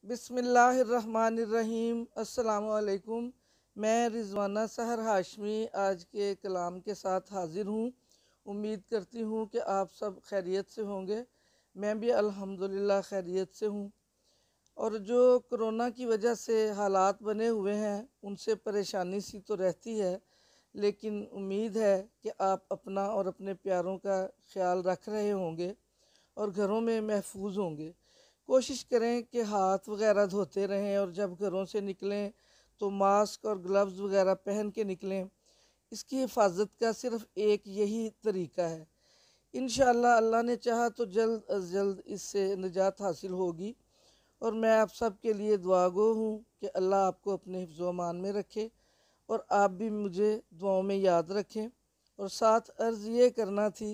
बिस्मिल्लाहिर्रहमानिर्रहीम। अस्सलामु अलैकुम। मैं रिजवाना सहर हाशमी आज के कलाम के साथ हाजिर हूँ। उम्मीद करती हूँ कि आप सब खैरियत से होंगे। मैं भी अल्हम्दुलिल्लाह खैरियत से हूँ। और जो कोरोना की वजह से हालात बने हुए हैं उनसे परेशानी सी तो रहती है, लेकिन उम्मीद है कि आप अपना और अपने प्यारों का ख्याल रख रहे होंगे और घरों में महफूज होंगे। कोशिश करें कि हाथ वगैरह धोते रहें और जब घरों से निकलें तो मास्क और ग्लव्स वगैरह पहन के निकलें। इसकी हिफाजत का सिर्फ एक यही तरीका है। इंशाअल्लाह अल्लाह ने चाहा तो जल्द अज जल्द इससे निजात हासिल होगी। और मैं आप सब के लिए दुआगो हूँ कि अल्लाह आपको अपने हिफ्ज़ व अमान में रखे और आप भी मुझे दुआओं में याद रखें। और साथ अर्ज़ ये करना थी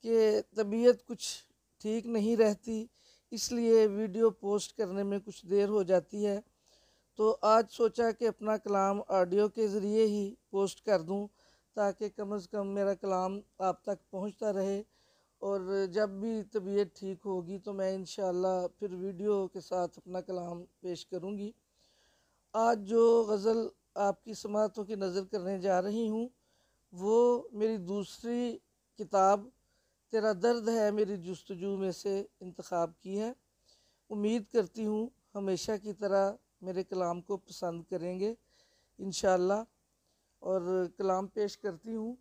कि तबीयत कुछ ठीक नहीं रहती, इसलिए वीडियो पोस्ट करने में कुछ देर हो जाती है। तो आज सोचा कि अपना कलाम ऑडियो के ज़रिए ही पोस्ट कर दूं, ताकि कम से कम मेरा कलाम आप तक पहुंचता रहे। और जब भी तबीयत ठीक होगी तो मैं इंशाअल्लाह फिर वीडियो के साथ अपना कलाम पेश करूंगी। आज जो गज़ल आपकी समातों की नज़र करने जा रही हूँ वो मेरी दूसरी किताब तेरा दर्द है मेरी जुस्तजू में से इंतखाब की है। उम्मीद करती हूँ हमेशा की तरह मेरे कलाम को पसंद करेंगे इंशाअल्लाह। और कलाम पेश करती हूँ।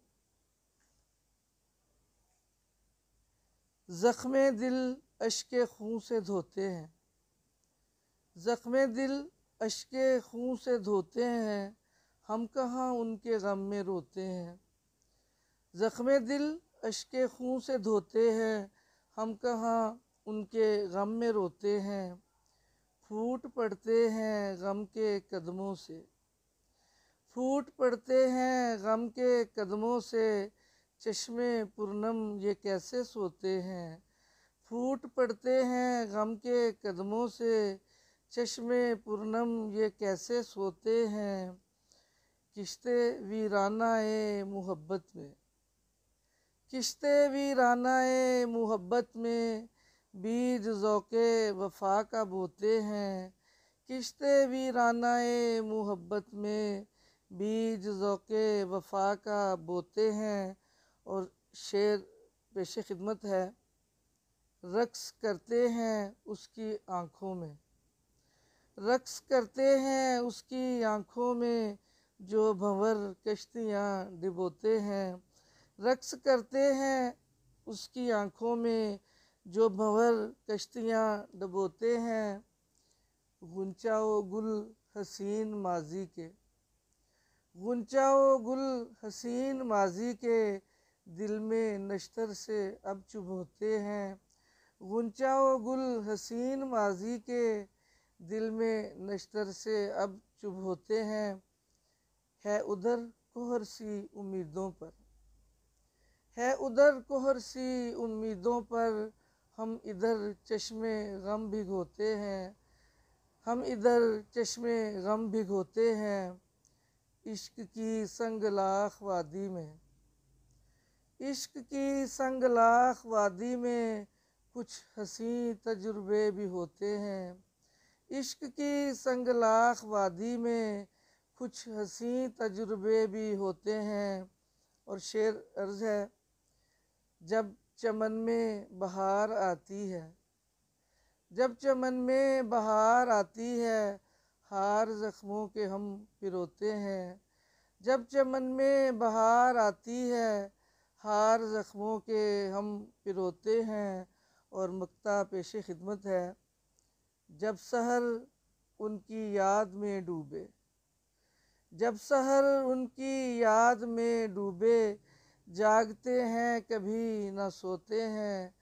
ज़ख्मे दिल अश्के खून से धोते हैं, ज़ख्मे दिल अश्के खून से धोते हैं, हम कहाँ उनके गम में रोते हैं। ज़ख्मे दिल अश्के खून से धोते हैं, हम कहाँ उनके गम में रोते हैं। फूट पड़ते हैं गम के कदमों से, फूट पड़ते हैं गम के कदमों से, चश्मे पूनम ये कैसे सोते हैं। फूट पड़ते हैं गम के कदमों से, चश्मे पूनम ये कैसे सोते हैं। किश्ते वीराना ए मोहब्बत में, किश्ते वीराना ए मोहब्बत में, बीज ज़ौक़े वफ़ा का बोते हैं। किश्ते वीराना ए मोहब्बत में, बीज ज़ौक़े वफ़ा का बोते हैं। और शेर पेश खिदमत है। रक्स करते हैं उसकी आँखों में, रक्स करते हैं उसकी आँखों में, जो भंवर कश्तियाँ डिबोते हैं। रक्स करते हैं उसकी आँखों में, जो भंवर कश्तियाँ डबोते हैं। गुंचाओ गुल हसीन माजी के, गुंचाओ गुल हसीन माजी के, दिल में नश्तर से अब चुभोते हैं। गुंचाओ गुल हसीन माजी के, दिल में नश्तर से अब चुभोते हैं। है उधर कोहर सी उम्मीदों पर, है उधर कोहर सी उम्मीदों पर, हम इधर चश्मे गम भिगोते हैं। हम इधर चश्मे गम भिगोते हैं। इश्क की संगलाख वादी में, इश्क की संगलाख वादी में, कुछ हसी तजुर्बे भी होते हैं। इश्क की संगलाख वादी में, कुछ हसी तजुर्बे भी होते हैं। और शेर अर्ज़ है। जब चमन में बहार आती है, जब चमन में बहार आती है, हार ज़ख्मों के हम पिरोते हैं। जब चमन में बहार आती है, हार ज़ख्मों के हम पिरोते हैं। और मक्ता पेश खिदमत है। जब सहर उनकी याद में डूबे, जब सहर उनकी याद में डूबे, जागते हैं कभी न सोते हैं।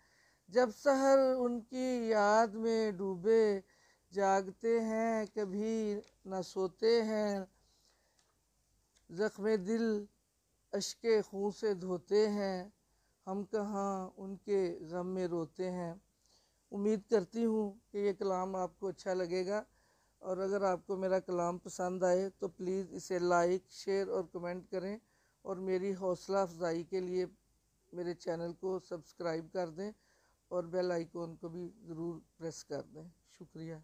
जब सहर उनकी याद में डूबे, जागते हैं कभी न सोते हैं। ज़ख्मे दिल अश्के खून से धोते हैं, हम कहाँ उनके गम में रोते हैं। उम्मीद करती हूँ कि ये कलाम आपको अच्छा लगेगा। और अगर आपको मेरा कलाम पसंद आए तो प्लीज़ इसे लाइक, शेयर और कमेंट करें। और मेरी हौसला अफजाई के लिए मेरे चैनल को सब्सक्राइब कर दें और बेल आइकॉन को भी ज़रूर प्रेस कर दें। शुक्रिया।